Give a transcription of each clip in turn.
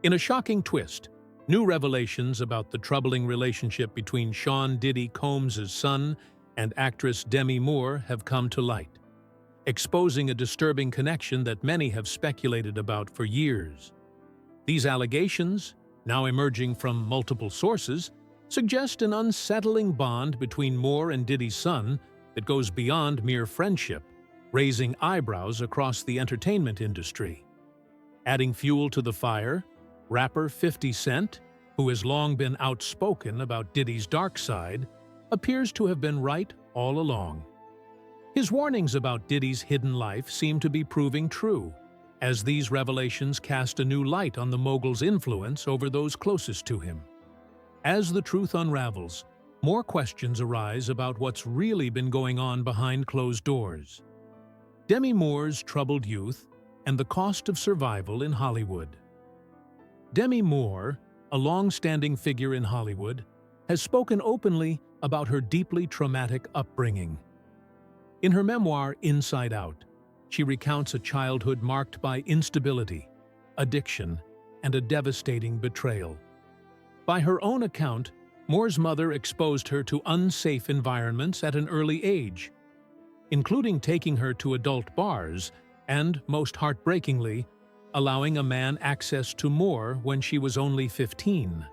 In a shocking twist, new revelations about the troubling relationship between Sean Diddy Combs' son and actress Demi Moore have come to light, exposing a disturbing connection that many have speculated about for years. These allegations, now emerging from multiple sources, suggest an unsettling bond between Moore and Diddy's son that goes beyond mere friendship, raising eyebrows across the entertainment industry. Adding fuel to the fire, rapper 50 Cent, who has long been outspoken about Diddy's dark side, appears to have been right all along. His warnings about Diddy's hidden life seem to be proving true, as these revelations cast a new light on the mogul's influence over those closest to him. As the truth unravels, more questions arise about what's really been going on behind closed doors. Demi Moore's troubled youth and the cost of survival in Hollywood. Demi Moore, a long-standing figure in Hollywood, has spoken openly about her deeply traumatic upbringing. In her memoir, Inside Out, she recounts a childhood marked by instability, addiction, and a devastating betrayal. By her own account, Moore's mother exposed her to unsafe environments at an early age, including taking her to adult bars and, most heartbreakingly, allowing a man access to Moore when she was only 15.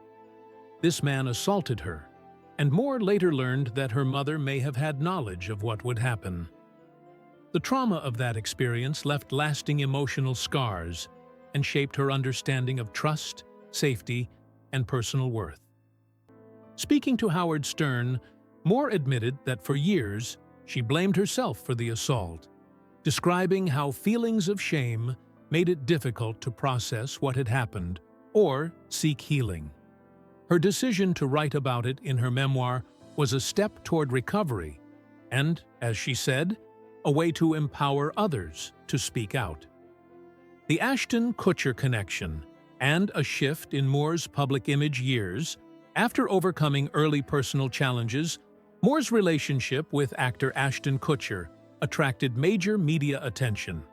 This man assaulted her, and Moore later learned that her mother may have had knowledge of what would happen. The trauma of that experience left lasting emotional scars and shaped her understanding of trust, safety, and personal worth. Speaking to Howard Stern, Moore admitted that for years she blamed herself for the assault, describing how feelings of shame made it difficult to process what had happened or seek healing. Her decision to write about it in her memoir was a step toward recovery and, as she said, a way to empower others to speak out. The Ashton-Kutcher connection and a shift in Moore's public image years. After overcoming early personal challenges, Moore's relationship with actor Ashton Kutcher attracted major media attention.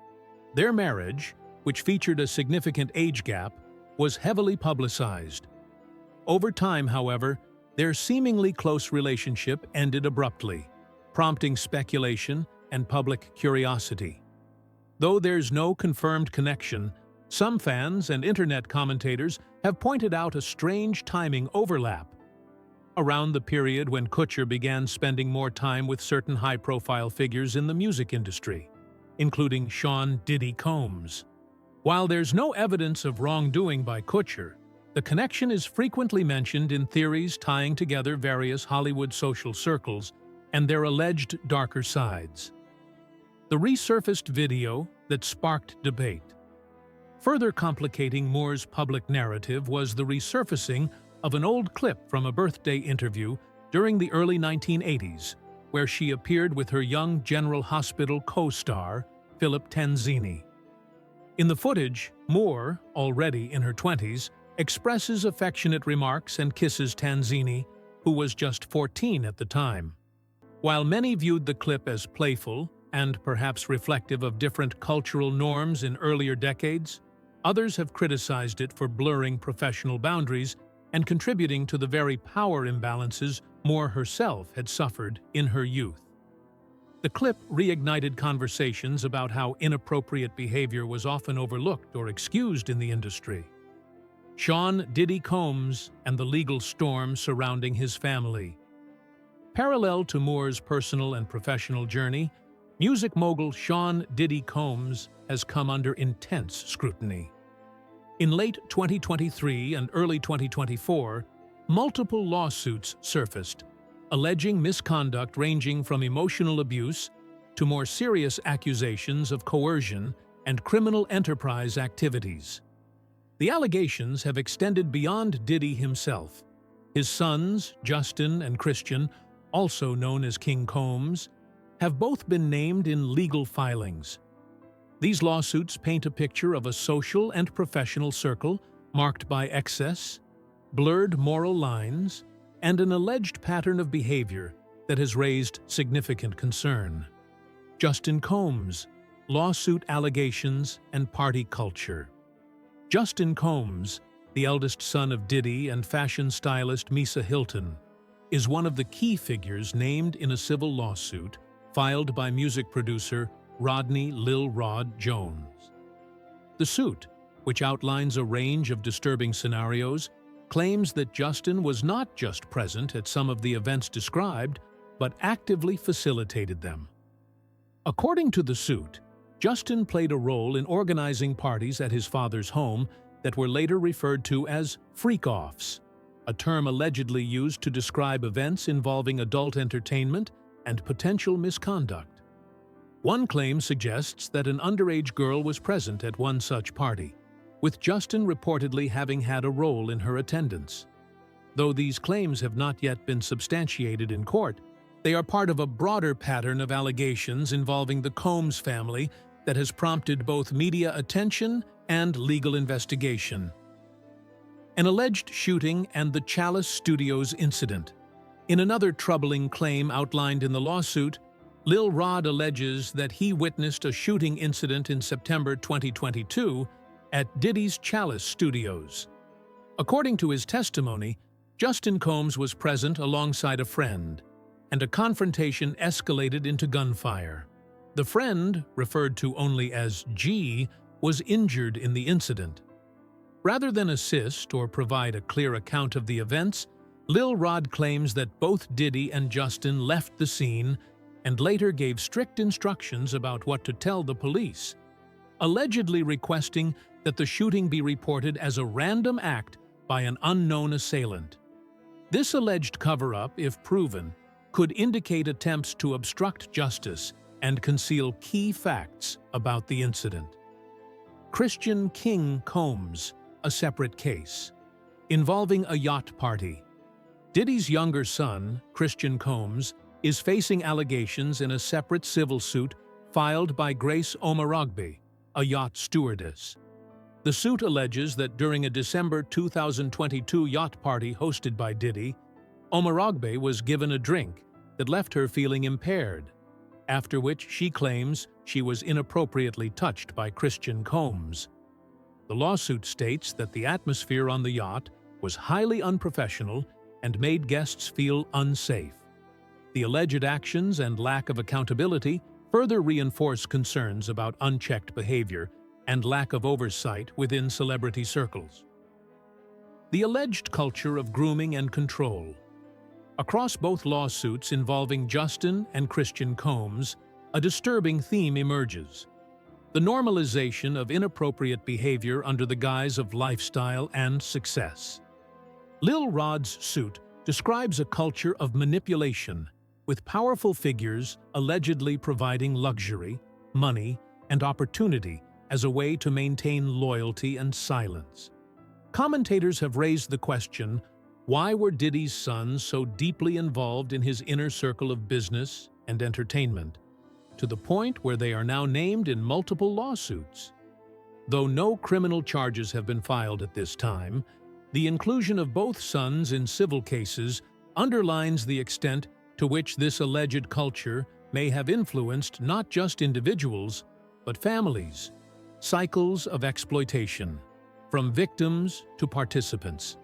Their marriage, which featured a significant age gap, was heavily publicized. Over time, however, their seemingly close relationship ended abruptly, prompting speculation and public curiosity. Though there's no confirmed connection, some fans and internet commentators have pointed out a strange timing overlap. Around the period when Kutcher began spending more time with certain high-profile figures in the music industry, including Sean Diddy Combs. While there's no evidence of wrongdoing by Kutcher, the connection is frequently mentioned in theories tying together various Hollywood social circles and their alleged darker sides. The resurfaced video that sparked debate. Further complicating Moore's public narrative was the resurfacing of an old clip from a birthday interview during the early 1980s, where she appeared with her young General Hospital co-star, Philip Tanzini. In the footage, Moore, already in her 20s, expresses affectionate remarks and kisses Tanzini, who was just 14 at the time. While many viewed the clip as playful and perhaps reflective of different cultural norms in earlier decades, others have criticized it for blurring professional boundaries and contributing to the very power imbalances Moore herself had suffered in her youth. The clip reignited conversations about how inappropriate behavior was often overlooked or excused in the industry. Sean Diddy Combs and the legal storm surrounding his family. Parallel to Moore's personal and professional journey, music mogul Sean Diddy Combs has come under intense scrutiny. In late 2023 and early 2024, multiple lawsuits surfaced, alleging misconduct ranging from emotional abuse to more serious accusations of coercion and criminal enterprise activities. The allegations have extended beyond Diddy himself. His sons, Justin and Christian, also known as King Combs, have both been named in legal filings. These lawsuits paint a picture of a social and professional circle marked by excess, blurred moral lines, and an alleged pattern of behavior that has raised significant concern. Justin Combs, lawsuit allegations and party culture. Justin Combs, the eldest son of Diddy and fashion stylist Misa Hilton, is one of the key figures named in a civil lawsuit filed by music producer Rodney Lil Rod Jones. The suit, which outlines a range of disturbing scenarios, claims that Justin was not just present at some of the events described, but actively facilitated them. According to the suit, Justin played a role in organizing parties at his father's home that were later referred to as freak-offs, a term allegedly used to describe events involving adult entertainment and potential misconduct. One claim suggests that an underage girl was present at one such party, with Justin reportedly having had a role in her attendance. Though these claims have not yet been substantiated in court, they are part of a broader pattern of allegations involving the Combs family that has prompted both media attention and legal investigation. An alleged shooting and the Chalice Studios incident. In another troubling claim outlined in the lawsuit, Lil Rod alleges that he witnessed a shooting incident in September 2022 at Diddy's Chalice Studios. According to his testimony, Justin Combs was present alongside a friend, and a confrontation escalated into gunfire. The friend, referred to only as G, was injured in the incident. Rather than assist or provide a clear account of the events, Lil Rod claims that both Diddy and Justin left the scene and later gave strict instructions about what to tell the police, allegedly requesting that the shooting be reported as a random act by an unknown assailant. This alleged cover-up, if proven, could indicate attempts to obstruct justice and conceal key facts about the incident. Christian King Combs, a separate case, involving a yacht party. Diddy's younger son, Christian Combs, is facing allegations in a separate civil suit filed by Grace Omarogbe, a yacht stewardess. The suit alleges that during a December 2022 yacht party hosted by Diddy, Omarogbe was given a drink that left her feeling impaired, after which she claims she was inappropriately touched by Christian Combs. The lawsuit states that the atmosphere on the yacht was highly unprofessional and made guests feel unsafe. The alleged actions and lack of accountability further reinforce concerns about unchecked behavior and lack of oversight within celebrity circles. The alleged culture of grooming and control. Across both lawsuits involving Justin and Christian Combs, a disturbing theme emerges: the normalization of inappropriate behavior under the guise of lifestyle and success. Lil Rod's suit describes a culture of manipulation, with powerful figures allegedly providing luxury, money, and opportunity as a way to maintain loyalty and silence. Commentators have raised the question, why were Diddy's sons so deeply involved in his inner circle of business and entertainment, to the point where they are now named in multiple lawsuits? Though no criminal charges have been filed at this time, the inclusion of both sons in civil cases underlines the extent to which this alleged culture may have influenced not just individuals, but families. Cycles of exploitation, from victims to participants.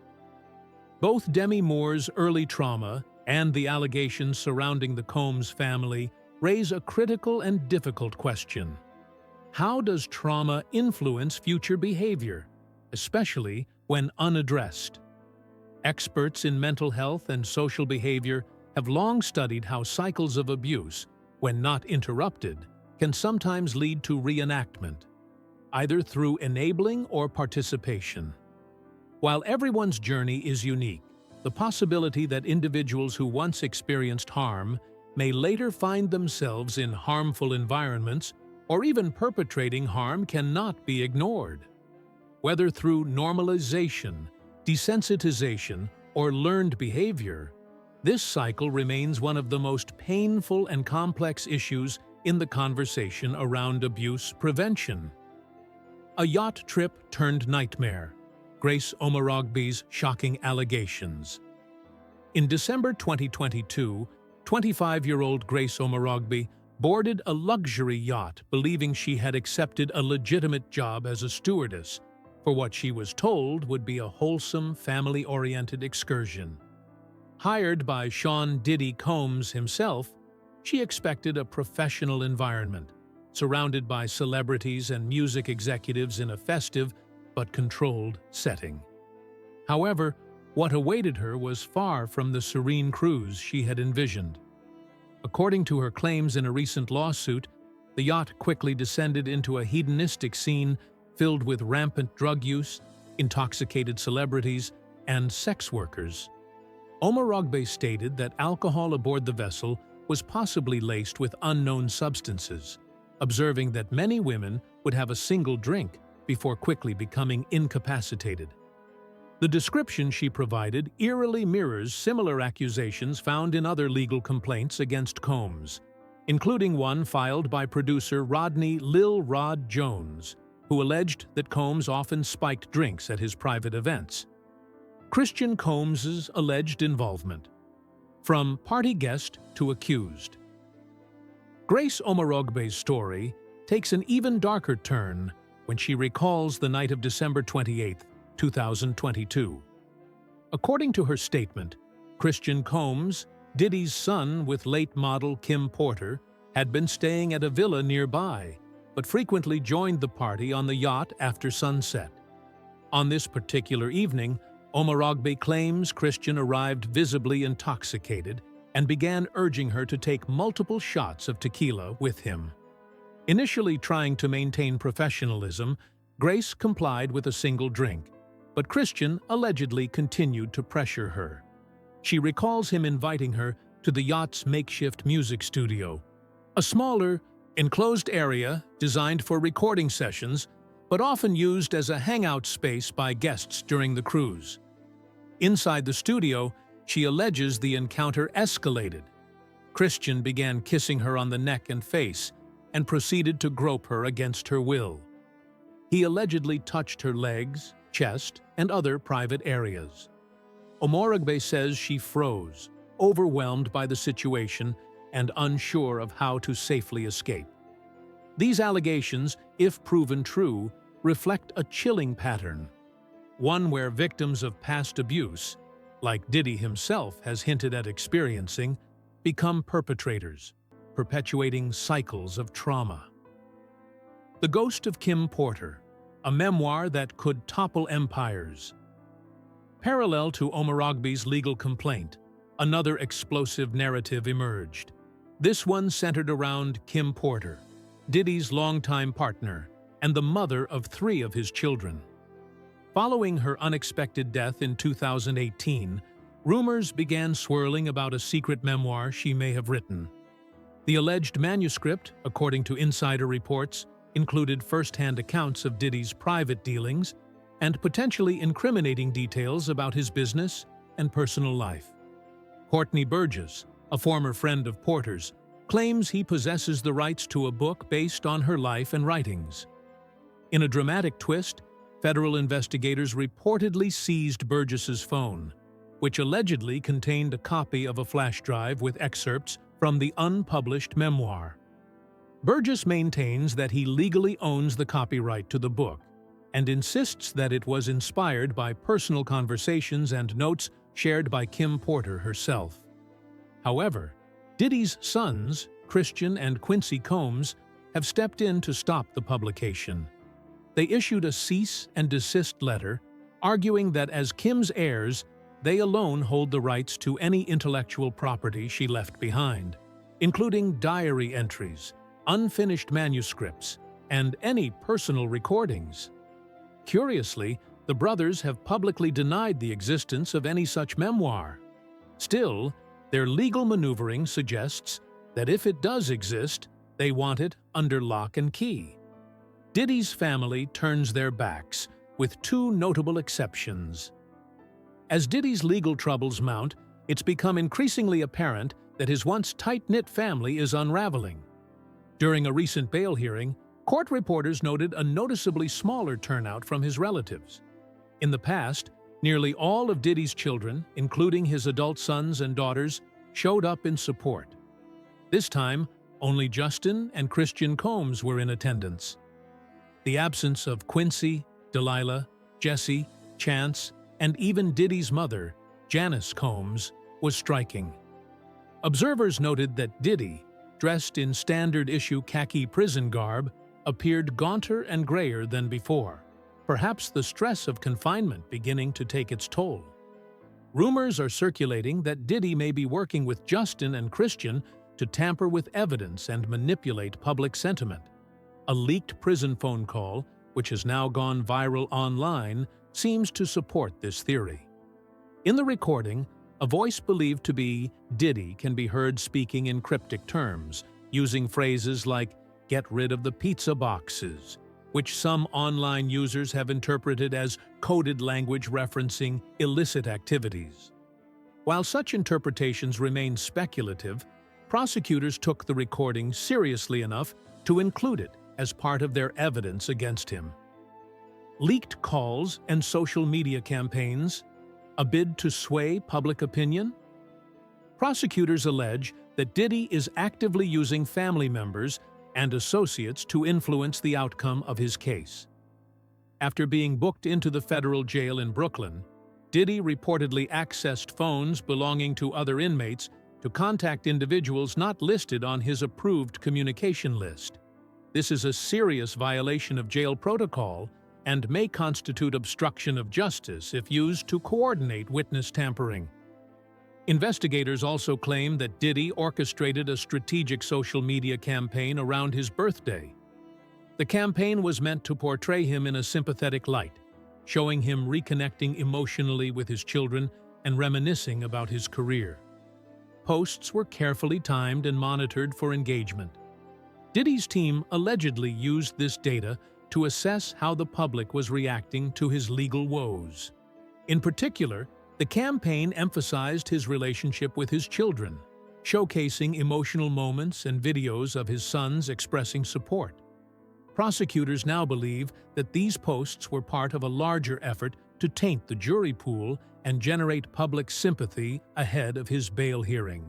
Both Demi Moore's early trauma and the allegations surrounding the Combs family raise a critical and difficult question. How does trauma influence future behavior, especially when unaddressed? Experts in mental health and social behavior have long studied how cycles of abuse, when not interrupted, can sometimes lead to reenactment, either through enabling or participation. While everyone's journey is unique, the possibility that individuals who once experienced harm may later find themselves in harmful environments or even perpetrating harm cannot be ignored. Whether through normalization, desensitization, or learned behavior, this cycle remains one of the most painful and complex issues in the conversation around abuse prevention. A yacht trip turned nightmare. Grace Omarogbe's shocking allegations. In December 2022, 25-year-old Grace Omarogbe boarded a luxury yacht believing she had accepted a legitimate job as a stewardess, for what she was told would be a wholesome, family-oriented excursion. Hired by Sean Diddy Combs himself, she expected a professional environment, surrounded by celebrities and music executives in a festive but controlled setting. However, what awaited her was far from the serene cruise she had envisioned. According to her claims in a recent lawsuit, the yacht quickly descended into a hedonistic scene filled with rampant drug use, intoxicated celebrities, and sex workers. Omorogbe stated that alcohol aboard the vessel was possibly laced with unknown substances, observing that many women would have a single drink before quickly becoming incapacitated. The description she provided eerily mirrors similar accusations found in other legal complaints against Combs, including one filed by producer Rodney Lil Rod Jones, who alleged that Combs often spiked drinks at his private events. Christian Combs' alleged involvement. From party guest to accused. Grace Omorogbe's story takes an even darker turn when she recalls the night of December 28, 2022. According to her statement, Christian Combs, Diddy's son with late model Kim Porter, had been staying at a villa nearby, but frequently joined the party on the yacht after sunset. On this particular evening, Omorogbe claims Christian arrived visibly intoxicated and began urging her to take multiple shots of tequila with him. Initially trying to maintain professionalism, Grace complied with a single drink, but Christian allegedly continued to pressure her. She recalls him inviting her to the yacht's makeshift music studio, a smaller, enclosed area designed for recording sessions, but often used as a hangout space by guests during the cruise. Inside the studio, she alleges the encounter escalated. Christian began kissing her on the neck and face and proceeded to grope her against her will. He allegedly touched her legs, chest, and other private areas. Omorogbe says she froze, overwhelmed by the situation and unsure of how to safely escape. These allegations, if proven true, reflect a chilling pattern, one where victims of past abuse, like Diddy himself has hinted at experiencing, become perpetrators, perpetuating cycles of trauma. The Ghost of Kim Porter, a memoir that could topple empires. Parallel to Omorogbe's legal complaint, another explosive narrative emerged. This one centered around Kim Porter, Diddy's longtime partner and the mother of 3 of his children. Following her unexpected death in 2018, rumors began swirling about a secret memoir she may have written. The alleged manuscript, according to insider reports, included first-hand accounts of Diddy's private dealings and potentially incriminating details about his business and personal life. Courtney Burgess, a former friend of Porter's, claims he possesses the rights to a book based on her life and writings. In a dramatic twist, federal investigators reportedly seized Burgess's phone, which allegedly contained a copy of a flash drive with excerpts from the unpublished memoir. Burgess maintains that he legally owns the copyright to the book and insists that it was inspired by personal conversations and notes shared by Kim Porter herself. However, Diddy's sons, Christian and Quincy Combs, have stepped in to stop the publication. They issued a cease and desist letter, arguing that as Kim's heirs, they alone hold the rights to any intellectual property she left behind, including diary entries, unfinished manuscripts, and any personal recordings. Curiously, the brothers have publicly denied the existence of any such memoir. Still, their legal maneuvering suggests that if it does exist, they want it under lock and key. Diddy's family turns their backs, with 2 notable exceptions. As Diddy's legal troubles mount, it's become increasingly apparent that his once tight-knit family is unraveling. During a recent bail hearing, court reporters noted a noticeably smaller turnout from his relatives. In the past, nearly all of Diddy's children, including his adult sons and daughters, showed up in support. This time, only Justin and Christian Combs were in attendance. The absence of Quincy, Delilah, Jesse, Chance, and even Diddy's mother, Janice Combs, was striking. Observers noted that Diddy, dressed in standard-issue khaki prison garb, appeared gaunter and grayer than before, perhaps the stress of confinement beginning to take its toll. Rumors are circulating that Diddy may be working with Justin and Christian to tamper with evidence and manipulate public sentiment. A leaked prison phone call, which has now gone viral online, seems to support this theory. In the recording, a voice believed to be Diddy can be heard speaking in cryptic terms, using phrases like, "Get rid of the pizza boxes," which some online users have interpreted as coded language referencing illicit activities. While such interpretations remain speculative, prosecutors took the recording seriously enough to include it as part of their evidence against him. Leaked calls and social media campaigns, a bid to sway public opinion? Prosecutors allege that Diddy is actively using family members and associates to influence the outcome of his case. After being booked into the federal jail in Brooklyn, Diddy reportedly accessed phones belonging to other inmates to contact individuals not listed on his approved communication list. This is a serious violation of jail protocol and may constitute obstruction of justice if used to coordinate witness tampering. Investigators also claim that Diddy orchestrated a strategic social media campaign around his birthday. The campaign was meant to portray him in a sympathetic light, showing him reconnecting emotionally with his children and reminiscing about his career. Posts were carefully timed and monitored for engagement. Diddy's team allegedly used this data to assess how the public was reacting to his legal woes. In particular, the campaign emphasized his relationship with his children, showcasing emotional moments and videos of his sons expressing support. Prosecutors now believe that these posts were part of a larger effort to taint the jury pool and generate public sympathy ahead of his bail hearing.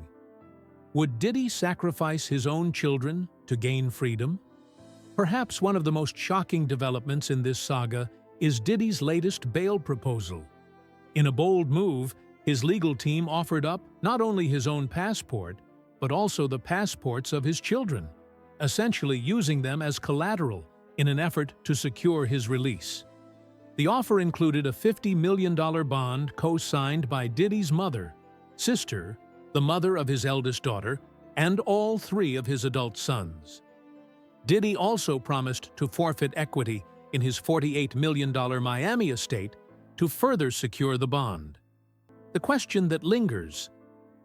Would Diddy sacrifice his own children to gain freedom? Perhaps one of the most shocking developments in this saga is Diddy's latest bail proposal. In a bold move, his legal team offered up not only his own passport, but also the passports of his children, essentially using them as collateral in an effort to secure his release. The offer included a $50 million bond co-signed by Diddy's mother, sister, the mother of his eldest daughter, and all three of his adult sons. Diddy also promised to forfeit equity in his $48 million Miami estate to further secure the bond. The question that lingers: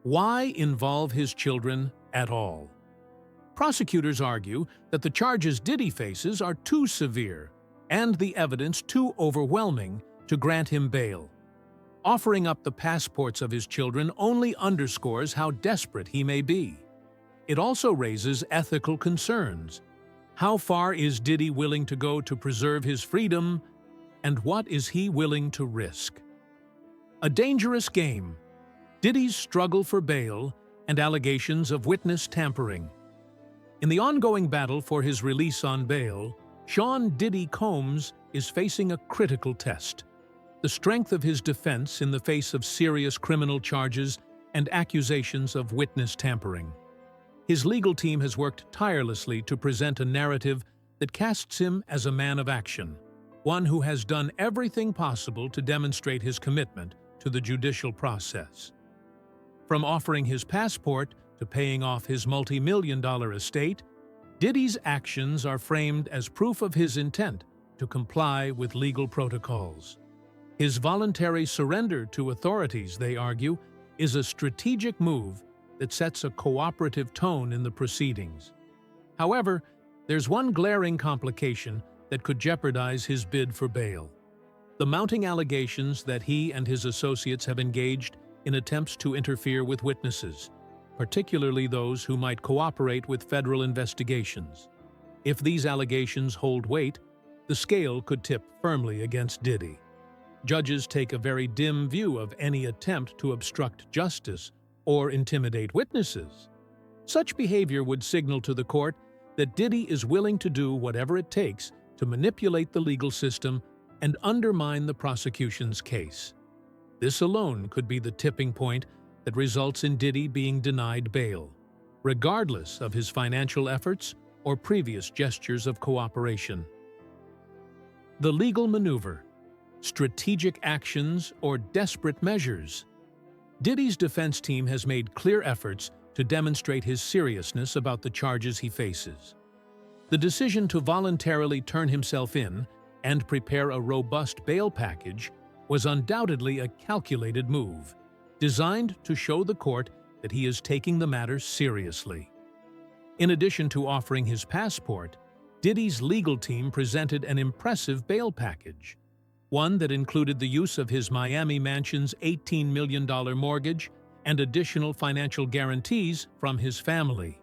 why involve his children at all? Prosecutors argue that the charges Diddy faces are too severe and the evidence too overwhelming to grant him bail. Offering up the passports of his children only underscores how desperate he may be. It also raises ethical concerns. How far is Diddy willing to go to preserve his freedom, and what is he willing to risk? A dangerous game. Diddy's struggle for bail and allegations of witness tampering. In the ongoing battle for his release on bail, Sean "Diddy" Combs is facing a critical test: the strength of his defense in the face of serious criminal charges and accusations of witness tampering. His legal team has worked tirelessly to present a narrative that casts him as a man of action, one who has done everything possible to demonstrate his commitment to the judicial process. From offering his passport to paying off his multi-million-dollar estate, Diddy's actions are framed as proof of his intent to comply with legal protocols. His voluntary surrender to authorities, they argue, is a strategic move that sets a cooperative tone in the proceedings. However, there's one glaring complication that could jeopardize his bid for bail: the mounting allegations that he and his associates have engaged in attempts to interfere with witnesses, particularly those who might cooperate with federal investigations. If these allegations hold weight, the scale could tip firmly against Diddy. Judges take a very dim view of any attempt to obstruct justice or intimidate witnesses. Such behavior would signal to the court that Diddy is willing to do whatever it takes to manipulate the legal system and undermine the prosecution's case. This alone could be the tipping point that results in Diddy being denied bail, regardless of his financial efforts or previous gestures of cooperation. The legal maneuver, strategic actions, or desperate measures. Diddy's defense team has made clear efforts to demonstrate his seriousness about the charges he faces. The decision to voluntarily turn himself in and prepare a robust bail package was undoubtedly a calculated move, designed to show the court that he is taking the matter seriously. In addition to offering his passport, Diddy's legal team presented an impressive bail package, one that included the use of his Miami mansion's $18 million mortgage and additional financial guarantees from his family.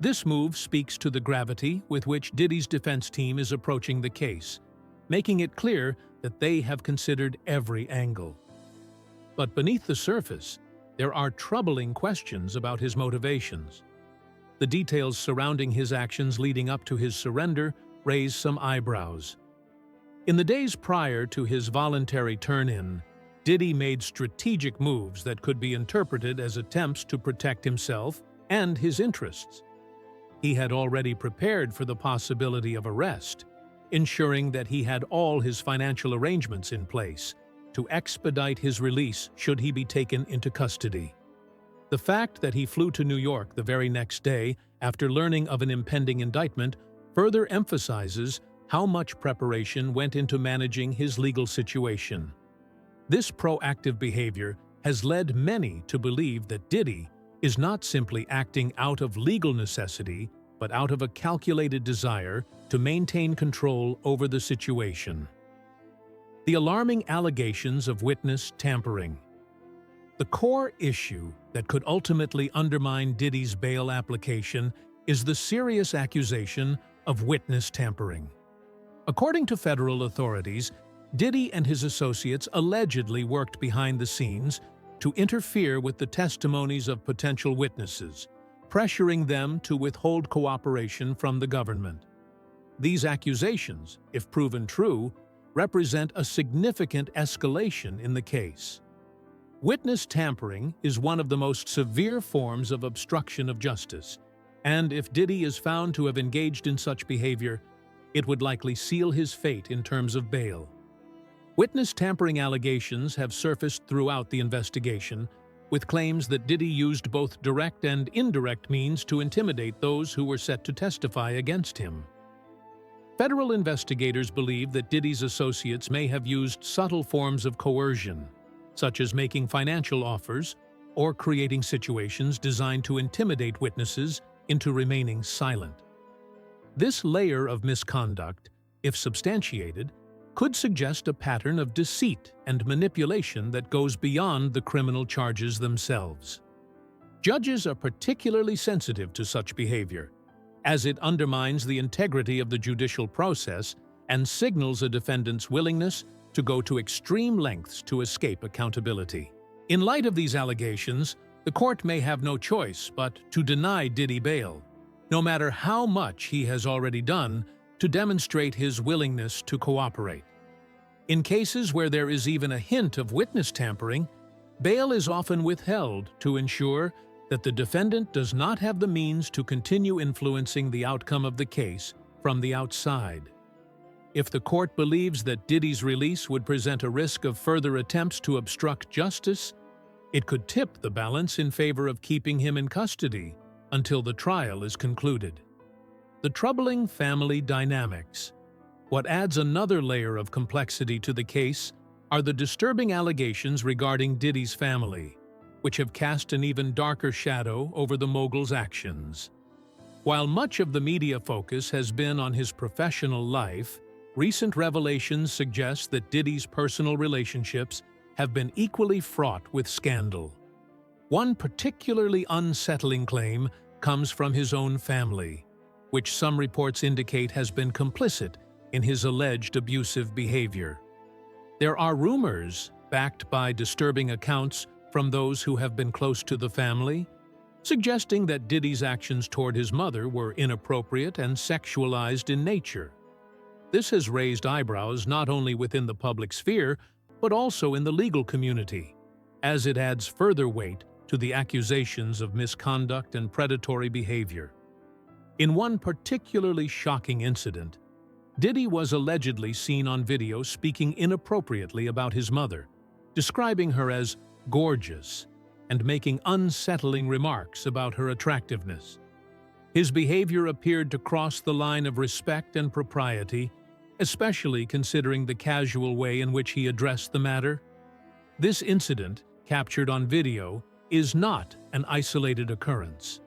This move speaks to the gravity with which Diddy's defense team is approaching the case, making it clear that they have considered every angle. But beneath the surface, there are troubling questions about his motivations. The details surrounding his actions leading up to his surrender raise some eyebrows. In the days prior to his voluntary turn-in, Diddy made strategic moves that could be interpreted as attempts to protect himself and his interests. He had already prepared for the possibility of arrest, ensuring that he had all his financial arrangements in place to expedite his release should he be taken into custody. The fact that he flew to New York the very next day after learning of an impending indictment further emphasizes how much preparation went into managing his legal situation. This proactive behavior has led many to believe that Diddy is not simply acting out of legal necessity, but out of a calculated desire to maintain control over the situation. The alarming allegations of witness tampering. The core issue that could ultimately undermine Diddy's bail application is the serious accusation of witness tampering. According to federal authorities, Diddy and his associates allegedly worked behind the scenes to interfere with the testimonies of potential witnesses, pressuring them to withhold cooperation from the government. These accusations, if proven true, represent a significant escalation in the case. Witness tampering is one of the most severe forms of obstruction of justice, and if Diddy is found to have engaged in such behavior, it would likely seal his fate in terms of bail. Witness tampering allegations have surfaced throughout the investigation, with claims that Diddy used both direct and indirect means to intimidate those who were set to testify against him. Federal investigators believe that Diddy's associates may have used subtle forms of coercion, such as making financial offers or creating situations designed to intimidate witnesses into remaining silent. This layer of misconduct, if substantiated, could suggest a pattern of deceit and manipulation that goes beyond the criminal charges themselves. Judges are particularly sensitive to such behavior, as it undermines the integrity of the judicial process and signals a defendant's willingness to go to extreme lengths to escape accountability. In light of these allegations, the court may have no choice but to deny Diddy bail, no matter how much he has already done to demonstrate his willingness to cooperate. In cases where there is even a hint of witness tampering, bail is often withheld to ensure that the defendant does not have the means to continue influencing the outcome of the case from the outside. If the court believes that Diddy's release would present a risk of further attempts to obstruct justice, it could tip the balance in favor of keeping him in custody until the trial is concluded. The troubling family dynamics. What adds another layer of complexity to the case are the disturbing allegations regarding Diddy's family, which have cast an even darker shadow over the mogul's actions. While much of the media focus has been on his professional life, recent revelations suggest that Diddy's personal relationships have been equally fraught with scandal. One particularly unsettling claim comes from his own family, which some reports indicate has been complicit in his alleged abusive behavior. There are rumors, backed by disturbing accounts from those who have been close to the family, suggesting that Diddy's actions toward his mother were inappropriate and sexualized in nature. This has raised eyebrows not only within the public sphere, but also in the legal community, as it adds further weight to the accusations of misconduct and predatory behavior. In one particularly shocking incident, Diddy was allegedly seen on video speaking inappropriately about his mother, describing her as gorgeous and making unsettling remarks about her attractiveness. His behavior appeared to cross the line of respect and propriety, especially considering the casual way in which he addressed the matter. This incident, captured on video, is not an isolated occurrence.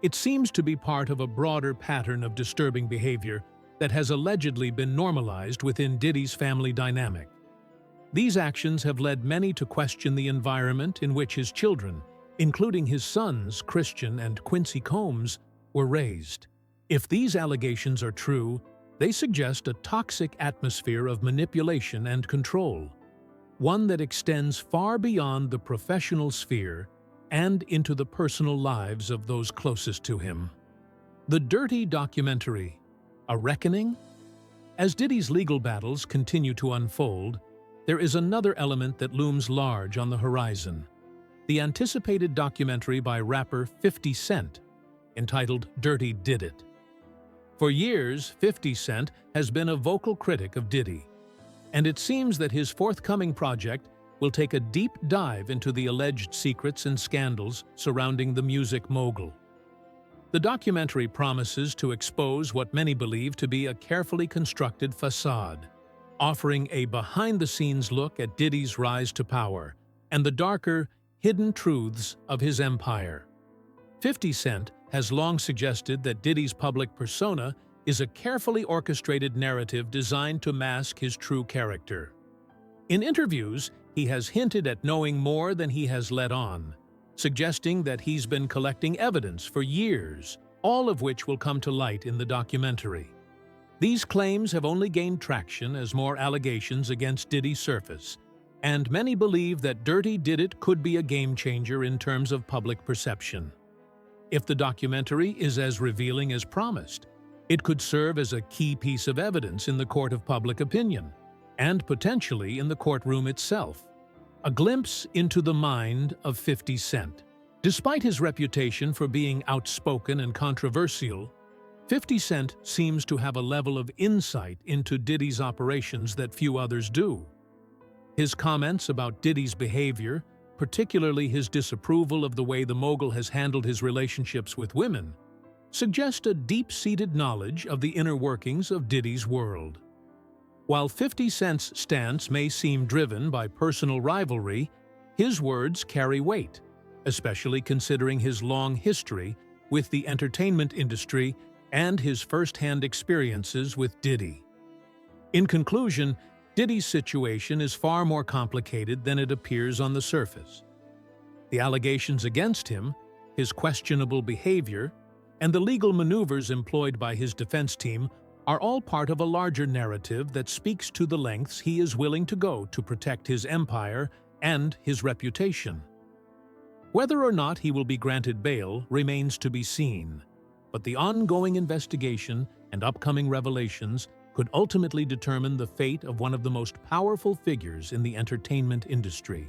It seems to be part of a broader pattern of disturbing behavior that has allegedly been normalized within Diddy's family dynamic. These actions have led many to question the environment in which his children, including his sons Christian and Quincy Combs, were raised. If these allegations are true, they suggest a toxic atmosphere of manipulation and control, one that extends far beyond the professional sphere and into the personal lives of those closest to him. The Dirty Documentary, a reckoning? As Diddy's legal battles continue to unfold, there is another element that looms large on the horizon: the anticipated documentary by rapper 50 Cent, entitled Dirty Did It. For years, 50 Cent has been a vocal critic of Diddy, and it seems that his forthcoming project will take a deep dive into the alleged secrets and scandals surrounding the music mogul. The documentary promises to expose what many believe to be a carefully constructed facade, offering a behind-the-scenes look at Diddy's rise to power and the darker, hidden truths of his empire. 50 Cent has long suggested that Diddy's public persona is a carefully orchestrated narrative designed to mask his true character. In interviews, he has hinted at knowing more than he has let on, suggesting that he's been collecting evidence for years, all of which will come to light in the documentary. These claims have only gained traction as more allegations against Diddy surface, and many believe that Dirty Did It could be a game-changer in terms of public perception. If the documentary is as revealing as promised, it could serve as a key piece of evidence in the court of public opinion, and potentially in the courtroom itself. A glimpse into the mind of 50 Cent. Despite his reputation for being outspoken and controversial, 50 Cent seems to have a level of insight into Diddy's operations that few others do. His comments about Diddy's behavior, particularly his disapproval of the way the mogul has handled his relationships with women, suggest a deep-seated knowledge of the inner workings of Diddy's world. While 50 Cent's stance may seem driven by personal rivalry, his words carry weight, especially considering his long history with the entertainment industry and his first-hand experiences with Diddy. In conclusion, Diddy's situation is far more complicated than it appears on the surface. The allegations against him, his questionable behavior, and the legal maneuvers employed by his defense team are all part of a larger narrative that speaks to the lengths he is willing to go to protect his empire and his reputation. Whether or not he will be granted bail remains to be seen, but the ongoing investigation and upcoming revelations could ultimately determine the fate of one of the most powerful figures in the entertainment industry.